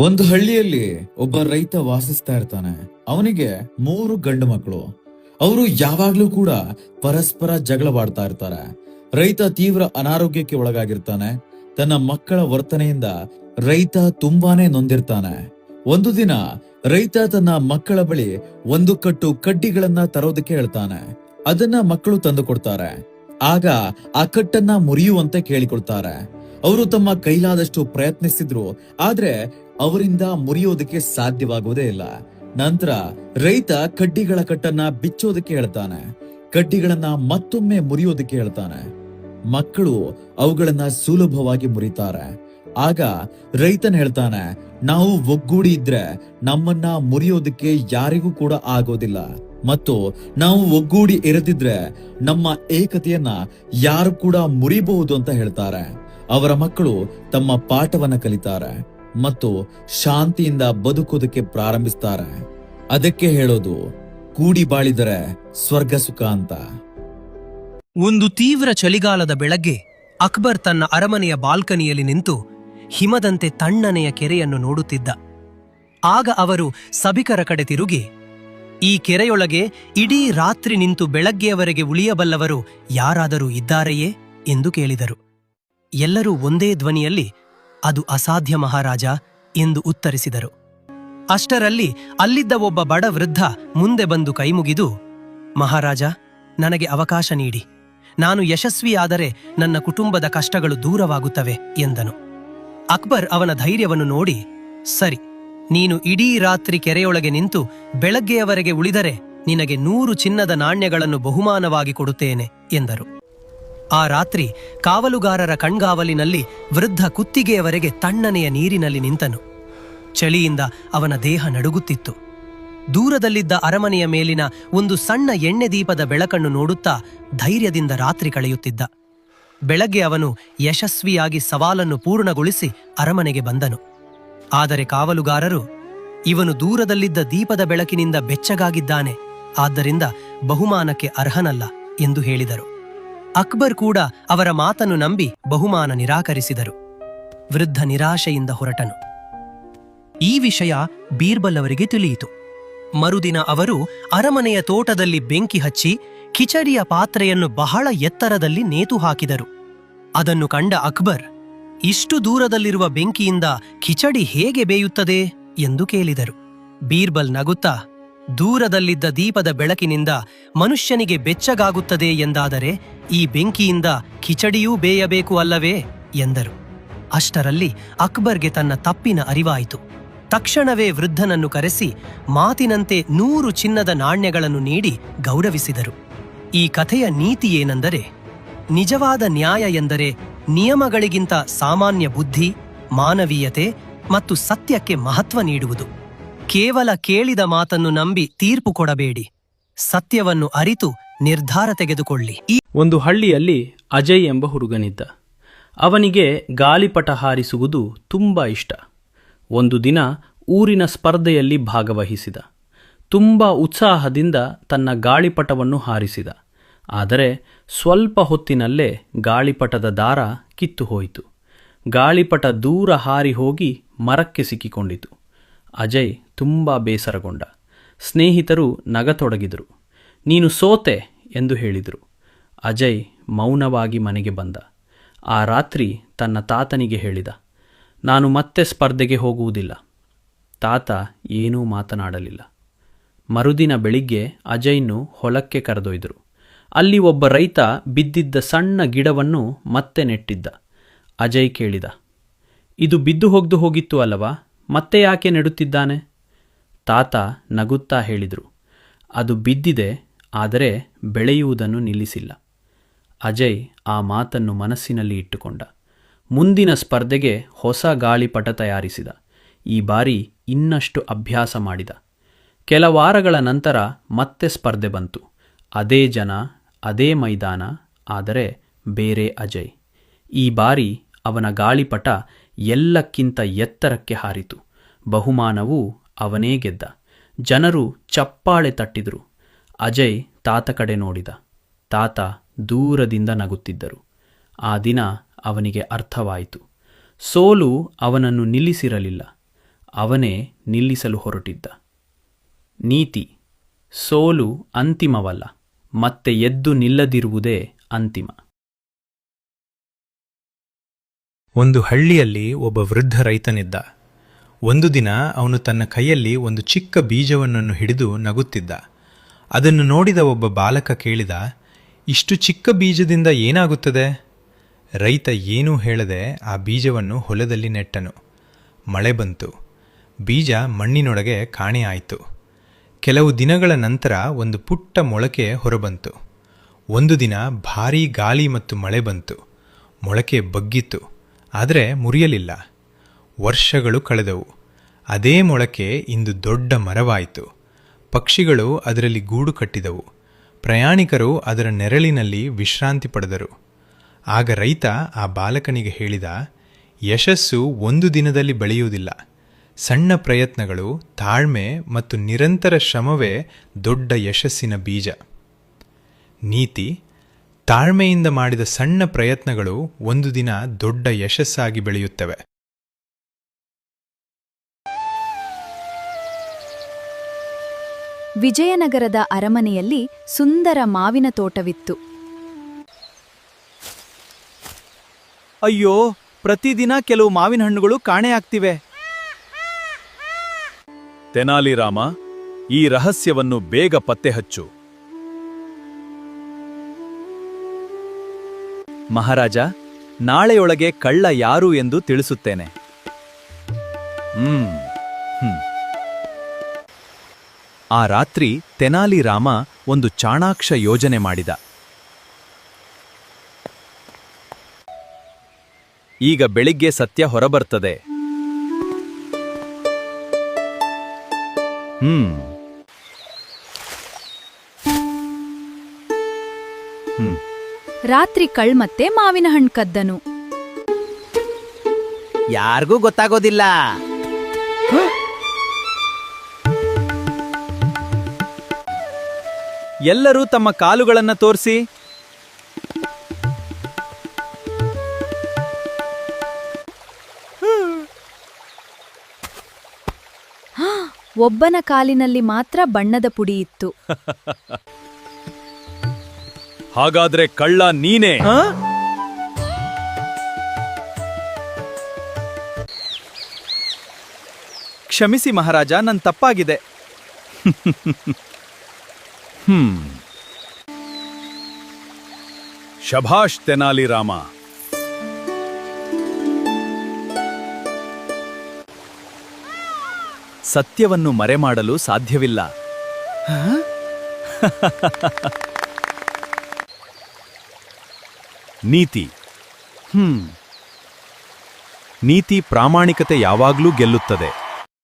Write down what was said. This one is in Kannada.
ಒಂದು ಹಳ್ಳಿಯಲ್ಲಿ ಒಬ್ಬ ರೈತ ವಾಸಿಸ್ತಾ ಇರ್ತಾನೆ. ಅವನಿಗೆ 3 ಗಂಡು ಮಕ್ಕಳು. ಅವರು ಯಾವಾಗ್ಲೂ ಕೂಡ ಪರಸ್ಪರ ಜಗಳವಾಡ್ತಾ ಇರ್ತಾರೆ. ರೈತ ತೀವ್ರ ಅನಾರೋಗ್ಯಕ್ಕೆ ಒಳಗಾಗಿರ್ತಾನೆ. ತನ್ನ ಮಕ್ಕಳ ವರ್ತನೆಯಿಂದ ರೈತ ತುಂಬಾನೇ ನೊಂದಿರ್ತಾನೆ. ಒಂದು ದಿನ ರೈತ ತನ್ನ ಮಕ್ಕಳ ಬಳಿ ಒಂದು ಕಟ್ಟು ಕಡ್ಡಿಗಳನ್ನ ತರೋದಕ್ಕೆ ಹೇಳ್ತಾನೆ. ಅದನ್ನ ಮಕ್ಕಳು ತಂದು ಕೊಡ್ತಾರೆ. ಆಗ ಆ ಕಟ್ಟನ್ನ ಮುರಿಯುವಂತೆ ಕೇಳಿಕೊಳ್ತಾರೆ. ಅವರು ತಮ್ಮ ಕೈಲಾದಷ್ಟು ಪ್ರಯತ್ನಿಸಿದ್ರು, ಆದ್ರೆ ಅವರಿಂದ ಮುರಿಯೋದಕ್ಕೆ ಸಾಧ್ಯವಾಗುವುದೇ ಇಲ್ಲ. ನಂತರ ರೈತ ಕಡ್ಡಿಗಳ ಕಟ್ಟನ್ನ ಬಿಚ್ಚೋದಕ್ಕೆ ಹೇಳ್ತಾನೆ. ಕಡ್ಡಿಗಳನ್ನ ಮತ್ತೊಮ್ಮೆ ಮುರಿಯೋದಕ್ಕೆ ಹೇಳ್ತಾನೆ. ಮಕ್ಕಳು ಅವುಗಳನ್ನ ಸುಲಭವಾಗಿ ಮುರಿತಾರೆ. ಆಗ ರೈತನ್ ಹೇಳ್ತಾನೆ, ನಾವು ಒಗ್ಗೂಡಿ ಇದ್ರೆ ನಮ್ಮನ್ನ ಮುರಿಯೋದಕ್ಕೆ ಯಾರಿಗೂ ಕೂಡ ಆಗೋದಿಲ್ಲ, ಮತ್ತು ನಾವು ಒಗ್ಗೂಡಿ ಇರದಿದ್ರೆ ನಮ್ಮ ಏಕತೆಯನ್ನ ಯಾರು ಕೂಡ ಮುರಿಬಹುದು ಅಂತ ಹೇಳ್ತಾರೆ. ಅವರ ಮಕ್ಕಳು ತಮ್ಮ ಪಾಠವನ್ನ ಕಲಿತಾರೆ ಮತ್ತು ಶಾಂತಿಯಿಂದ ಬದುಕೋದಕ್ಕೆ ಪ್ರಾರಂಭಿಸ್ತಾರೆ. ಅದಕ್ಕೆ ಹೇಳೋದು, ಕೂಡಿ ಬಾಳಿದರೆ ಸ್ವರ್ಗ ಸುಖ ಅಂತ. ಒಂದು ತೀವ್ರ ಚಳಿಗಾಲದ ಬೆಳಗ್ಗೆ ಅಕ್ಬರ್ ತನ್ನ ಅರಮನೆಯ ಬಾಲ್ಕನಿಯಲ್ಲಿ ನಿಂತು ಹಿಮದಂತೆ ತಣ್ಣನೆಯ ಕೆರೆಯನ್ನು ನೋಡುತ್ತಿದ್ದ. ಆಗ ಅವರು ಸಭಿಕರ ಕಡೆ ತಿರುಗಿ, ಈ ಕೆರೆಯೊಳಗೆ ಇಡೀ ರಾತ್ರಿ ನಿಂತು ಬೆಳಗ್ಗೆಯವರೆಗೆ ಉಳಿಯಬಲ್ಲವರು ಯಾರಾದರೂ ಇದ್ದಾರೆಯೇ ಎಂದು ಕೇಳಿದರು. ಎಲ್ಲರೂ ಒಂದೇ ಧ್ವನಿಯಲ್ಲಿ, ಅದು ಅಸಾಧ್ಯ ಮಹಾರಾಜ ಎಂದು ಉತ್ತರಿಸಿದರು. ಅಷ್ಟರಲ್ಲಿ ಅಲ್ಲಿದ್ದ ಒಬ್ಬ ಬಡ ವೃದ್ಧ ಮುಂದೆ ಬಂದು ಕೈಮುಗಿದು, ಮಹಾರಾಜ, ನನಗೆ ಅವಕಾಶ ನೀಡಿ. ನಾನು ಯಶಸ್ವಿಯಾದರೆ ನನ್ನ ಕುಟುಂಬದ ಕಷ್ಟಗಳು ದೂರವಾಗುತ್ತವೆ ಎಂದನು. ಅಕ್ಬರ್ ಅವನ ಧೈರ್ಯವನ್ನು ನೋಡಿ, ಸರಿ, ನೀನು ಇಡೀ ರಾತ್ರಿ ಕೆರೆಯೊಳಗೆ ನಿಂತು ಬೆಳಗ್ಗೆಯವರೆಗೆ ಉಳಿದರೆ ನಿನಗೆ 100 ಚಿನ್ನದ ನಾಣ್ಯಗಳನ್ನು ಬಹುಮಾನವಾಗಿ ಕೊಡುತ್ತೇನೆ ಎಂದರು. ಆ ರಾತ್ರಿ ಕಾವಲುಗಾರರ ಕಣ್ಗಾವಲಿನಲ್ಲಿ ವೃದ್ಧ ಕುತ್ತಿಗೆಯವರೆಗೆ ತಣ್ಣನೆಯ ನೀರಿನಲ್ಲಿ ನಿಂತನು. ಚಳಿಯಿಂದ ಅವನ ದೇಹ ನಡುಗುತ್ತಿತ್ತು. ದೂರದಲ್ಲಿದ್ದ ಅರಮನೆಯ ಮೇಲಿನ ಒಂದು ಸಣ್ಣ ಎಣ್ಣೆ ದೀಪದ ಬೆಳಕನ್ನು ನೋಡುತ್ತಾ ಧೈರ್ಯದಿಂದ ರಾತ್ರಿ ಕಳೆಯುತ್ತಿದ್ದ. ಬೆಳಗ್ಗೆ ಅವನು ಯಶಸ್ವಿಯಾಗಿ ಸವಾಲನ್ನು ಪೂರ್ಣಗೊಳಿಸಿ ಅರಮನೆಗೆ ಬಂದನು. ಆದರೆ ಕಾವಲುಗಾರರು, ಇವನು ದೂರದಲ್ಲಿದ್ದ ದೀಪದ ಬೆಳಕಿನಿಂದ ಬೆಚ್ಚಗಾಗಿದ್ದಾನೆ, ಆದ್ದರಿಂದ ಬಹುಮಾನಕ್ಕೆ ಅರ್ಹನಲ್ಲ ಎಂದು ಹೇಳಿದರು. ಅಕ್ಬರ್ ಕೂಡ ಅವರ ಮಾತನ್ನು ನಂಬಿ ಬಹುಮಾನ ನಿರಾಕರಿಸಿದರು. ವೃದ್ಧ ನಿರಾಶೆಯಿಂದ ಹೊರಟನು. ಈ ವಿಷಯ ಬೀರ್ಬಲ್ ಅವರಿಗೆ ತಿಳಿಯಿತು. ಮರುದಿನ ಅವರು ಅರಮನೆಯ ತೋಟದಲ್ಲಿ ಬೆಂಕಿ ಹಚ್ಚಿ ಕಿಚಡಿಯ ಪಾತ್ರೆಯನ್ನು ಬಹಳ ಎತ್ತರದಲ್ಲಿ ನೇತು ಹಾಕಿದರು. ಅದನ್ನು ಕಂಡ ಅಕ್ಬರ್, ಇಷ್ಟು ದೂರದಲ್ಲಿರುವ ಬೆಂಕಿಯಿಂದ ಕಿಚಡಿ ಹೇಗೆ ಬೇಯುತ್ತದೆ ಎಂದು ಕೇಳಿದರು. ಬೀರ್ಬಲ್ ನಗುತ್ತಾ, ದೂರದಲ್ಲಿದ್ದ ದೀಪದ ಬೆಳಕಿನಿಂದ ಮನುಷ್ಯನಿಗೆ ಬೆಚ್ಚಗಾಗುತ್ತದೆ ಎಂದಾದರೆ ಈ ಬೆಂಕಿಯಿಂದ ಕಿಚಡಿಯೂ ಬೇಯಬೇಕು ಅಲ್ಲವೇ ಎಂದರು. ಅಷ್ಟರಲ್ಲಿ ಅಕ್ಬರ್ಗೆ ತನ್ನ ತಪ್ಪಿನ ಅರಿವಾಯಿತು. ತಕ್ಷಣವೇ ವೃದ್ಧನನ್ನು ಕರೆಸಿ ಮಾತಿನಂತೆ 100 ಚಿನ್ನದ ನಾಣ್ಯಗಳನ್ನು ನೀಡಿ ಗೌರವಿಸಿದರು. ಈ ಕಥೆಯ ನೀತಿಯೇನೆಂದರೆ, ನಿಜವಾದ ನ್ಯಾಯ ಎಂದರೆ ನಿಯಮಗಳಿಗಿಂತ ಸಾಮಾನ್ಯ ಬುದ್ಧಿ, ಮಾನವೀಯತೆ ಮತ್ತು ಸತ್ಯಕ್ಕೆ ಮಹತ್ವ ನೀಡುವುದು. ಕೇವಲ ಕೇಳಿದ ಮಾತನ್ನು ನಂಬಿ ತೀರ್ಪು ಕೊಡಬೇಡಿ. ಸತ್ಯವನ್ನು ಅರಿತು ನಿರ್ಧಾರ ತೆಗೆದುಕೊಳ್ಳಿ. ಒಂದು ಹಳ್ಳಿಯಲ್ಲಿ ಅಜಯ್ ಎಂಬ ಹುಡುಗನಿದ್ದ. ಅವನಿಗೆ ಗಾಳಿಪಟ ಹಾರಿಸುವುದು ತುಂಬ ಇಷ್ಟ. ಒಂದು ದಿನ ಊರಿನ ಸ್ಪರ್ಧೆಯಲ್ಲಿ ಭಾಗವಹಿಸಿದ. ತುಂಬ ಉತ್ಸಾಹದಿಂದ ತನ್ನ ಗಾಳಿಪಟವನ್ನು ಹಾರಿಸಿದ. ಆದರೆ ಸ್ವಲ್ಪ ಹೊತ್ತಿನಲ್ಲೇ ಗಾಳಿಪಟದ ದಾರ ಕಿತ್ತು ಹೋಯಿತು. ಗಾಳಿಪಟ ದೂರ ಹಾರಿ ಹೋಗಿ ಮರಕ್ಕೆ ಸಿಕ್ಕಿಕೊಂಡಿತು. ಅಜಯ್ ತುಂಬ ಬೇಸರಗೊಂಡ. ಸ್ನೇಹಿತರು ನಗತೊಡಗಿದರು. ನೀನು ಸೋತೆ ಎಂದು ಹೇಳಿದರು. ಅಜಯ್ ಮೌನವಾಗಿ ಮನೆಗೆ ಬಂದ. ಆ ರಾತ್ರಿ ತನ್ನ ತಾತನಿಗೆ ಹೇಳಿದ, ನಾನು ಮತ್ತೆ ಸ್ಪರ್ಧೆಗೆ ಹೋಗುವುದಿಲ್ಲ. ತಾತ ಏನೂ ಮಾತನಾಡಲಿಲ್ಲ. ಮರುದಿನ ಬೆಳಿಗ್ಗೆ ಅಜಯ್ನು ಹೊಲಕ್ಕೆ ಕರೆದೊಯ್ದರು. ಅಲ್ಲಿ ಒಬ್ಬ ರೈತ ಬಿದ್ದಿದ್ದ ಸಣ್ಣ ಗಿಡವನ್ನು ಮತ್ತೆ ನೆಟ್ಟಿದ್ದ. ಅಜಯ್ ಕೇಳಿದ, ಇದು ಬಿದ್ದು ಹೋಗಿತ್ತು ಅಲ್ಲವಾ, ಮತ್ತೆ ಯಾಕೆ ನೆಡುತ್ತಿದ್ದಾನೆ? ತಾತ ನಗುತ್ತಾ ಹೇಳಿದರು, ಅದು ಬಿದ್ದಿದೆ, ಆದರೆ ಬೆಳೆಯುವುದನ್ನು ನಿಲ್ಲಿಸಿಲ್ಲ. ಅಜಯ್ ಆ ಮಾತನ್ನು ಮನಸ್ಸಿನಲ್ಲಿ ಇಟ್ಟುಕೊಂಡ. ಮುಂದಿನ ಸ್ಪರ್ಧೆಗೆ ಹೊಸ ಗಾಳಿಪಟ ತಯಾರಿಸಿದ. ಈ ಬಾರಿ ಇನ್ನಷ್ಟು ಅಭ್ಯಾಸ ಮಾಡಿದ. ಕೆಲ ವಾರಗಳ ನಂತರ ಮತ್ತೆ ಸ್ಪರ್ಧೆ ಬಂತು. ಅದೇ ಜನ, ಅದೇ ಮೈದಾನ, ಆದರೆ ಬೇರೆ ಅಜಯ್. ಈ ಬಾರಿ ಅವನ ಗಾಳಿಪಟ ಎಲ್ಲಕ್ಕಿಂತ ಎತ್ತರಕ್ಕೆ ಹಾರಿತು. ಬಹುಮಾನವೂ ಅವನೇ ಗೆದ್ದ. ಜನರು ಚಪ್ಪಾಳೆ ತಟ್ಟಿದರು. ಅಜಯ್ ತಾತ ಕಡೆ ನೋಡಿದ. ತಾತ ದೂರದಿಂದ ನಗುತ್ತಿದ್ದರು. ಆ ದಿನ ಅವನಿಗೆ ಅರ್ಥವಾಯಿತು. ಸೋಲು ಅವನನ್ನು ನಿಲ್ಲಿಸಿರಲಿಲ್ಲ, ಅವನೇ ನಿಲ್ಲಿಸಲು ಹೊರಟಿದ್ದ. ನೀತಿ: ಸೋಲು ಅಂತಿಮವಲ್ಲ, ಮತ್ತೆ ಎದ್ದು ನಿಲ್ಲದಿರುವುದೇ ಅಂತಿಮ. ಒಂದು ಹಳ್ಳಿಯಲ್ಲಿ ಒಬ್ಬ ವೃದ್ಧ ರೈತನಿದ್ದ. ಒಂದು ದಿನ ಅವನು ತನ್ನ ಕೈಯಲ್ಲಿ ಒಂದು ಚಿಕ್ಕ ಬೀಜವನ್ನು ಹಿಡಿದು ನಗುತ್ತಿದ್ದ. ಅದನ್ನು ನೋಡಿದ ಒಬ್ಬ ಬಾಲಕ ಕೇಳಿದ, ಇಷ್ಟು ಚಿಕ್ಕ ಬೀಜದಿಂದ ಏನಾಗುತ್ತದೆ? ರೈತ ಏನೂ ಹೇಳದೆ ಆ ಬೀಜವನ್ನು ಹೊಲದಲ್ಲಿ ನೆಟ್ಟನು. ಮಳೆ ಬಂತು. ಬೀಜ ಮಣ್ಣಿನೊಳಗೆ ಕಾಣೆಯಾಯಿತು. ಕೆಲವು ದಿನಗಳ ನಂತರ ಒಂದು ಪುಟ್ಟ ಮೊಳಕೆ ಹೊರಬಂತು. ಒಂದು ದಿನ ಭಾರೀ ಗಾಳಿ ಮತ್ತು ಮಳೆ ಬಂತು. ಮೊಳಕೆ ಬಗ್ಗಿತ್ತು, ಆದರೆ ಮುರಿಯಲಿಲ್ಲ. ವರ್ಷಗಳು ಕಳೆದವು. ಅದೇ ಮೊಳಕೆ ಇಂದು ದೊಡ್ಡ ಮರವಾಯಿತು. ಪಕ್ಷಿಗಳು ಅದರಲ್ಲಿ ಗೂಡು ಕಟ್ಟಿದವು. ಪ್ರಯಾಣಿಕರು ಅದರ ನೆರಳಿನಲ್ಲಿ ವಿಶ್ರಾಂತಿ ಪಡೆದರು. ಆಗ ರೈತ ಆ ಬಾಲಕನಿಗೆ ಹೇಳಿದ, ಯಶಸ್ಸು ಒಂದು ದಿನದಲ್ಲಿ ಬೆಳೆಯುವುದಿಲ್ಲ. ಸಣ್ಣ ಪ್ರಯತ್ನಗಳು, ತಾಳ್ಮೆ ಮತ್ತು ನಿರಂತರ ಶ್ರಮವೇ ದೊಡ್ಡ ಯಶಸ್ಸಿನ ಬೀಜ. ನೀತಿ: ತಾಳ್ಮೆಯಿಂದ ಮಾಡಿದ ಸಣ್ಣ ಪ್ರಯತ್ನಗಳು ಒಂದು ದಿನ ದೊಡ್ಡ ಯಶಸ್ಸಾಗಿ ಬೆಳೆಯುತ್ತವೆ. ವಿಜಯನಗರದ ಅರಮನೆಯಲ್ಲಿ ಸುಂದರ ಮಾವಿನ ತೋಟವಿತ್ತು. ಅಯ್ಯೋ, ಪ್ರತಿದಿನ ಕೆಲವು ಮಾವಿನ ಹಣ್ಣುಗಳು ಕಾಣೆಯಾಗ್ತಿವೆ. ತೆನಾಲಿರಾಮ, ಈ ರಹಸ್ಯವನ್ನು ಬೇಗ ಪತ್ತೆ ಹಚ್ಚು. ಮಹಾರಾಜ, ನಾಳೆಯೊಳಗೆ ಕಳ್ಳ ಯಾರು ಎಂದು ತಿಳಿಸುತ್ತೇನೆ. ಆ ರಾತ್ರಿ ತೆನಾಲಿರಾಮ ಒಂದು ಚಾಣಾಕ್ಷ ಯೋಜನೆ ಮಾಡಿದ. ಈಗ ಬೆಳಿಗ್ಗೆ ಸತ್ಯ ಹೊರಬರ್ತದೆ. ರಾತ್ರಿ ಕಳ್ಮತ್ತೆ ಮಾವಿನ ಹಣ್ಣು ಕದ್ದನು. ಯಾರಿಗೂ ಗೊತ್ತಾಗೋದಿಲ್ಲ. ಎಲ್ಲರೂ ತಮ್ಮ ಕಾಲುಗಳನ್ನ ತೋರಿಸಿ. ಒಬ್ಬನ ಕಾಲಿನಲ್ಲಿ ಮಾತ್ರ ಬಣ್ಣದ ಪುಡಿ ಇತ್ತು. ಹಾಗಾದ್ರೆ ಕಳ್ಳ ನೀನೇ. ಕ್ಷಮಿಸಿ ಮಹಾರಾಜ, ನನ್ ತಪ್ಪಾಗಿದೆ. ಶಭಾಷ್ ತೆನಾಲಿರಾಮ. ಸತ್ಯವನ್ನು ಮರೆಮಾಡಲು ಸಾಧ್ಯವಿಲ್ಲ. ನೀತಿ: ನೀತಿ ಪ್ರಾಮಾಣಿಕತೆ ಯಾವಾಗ್ಲೂ ಗೆಲ್ಲುತ್ತದೆ.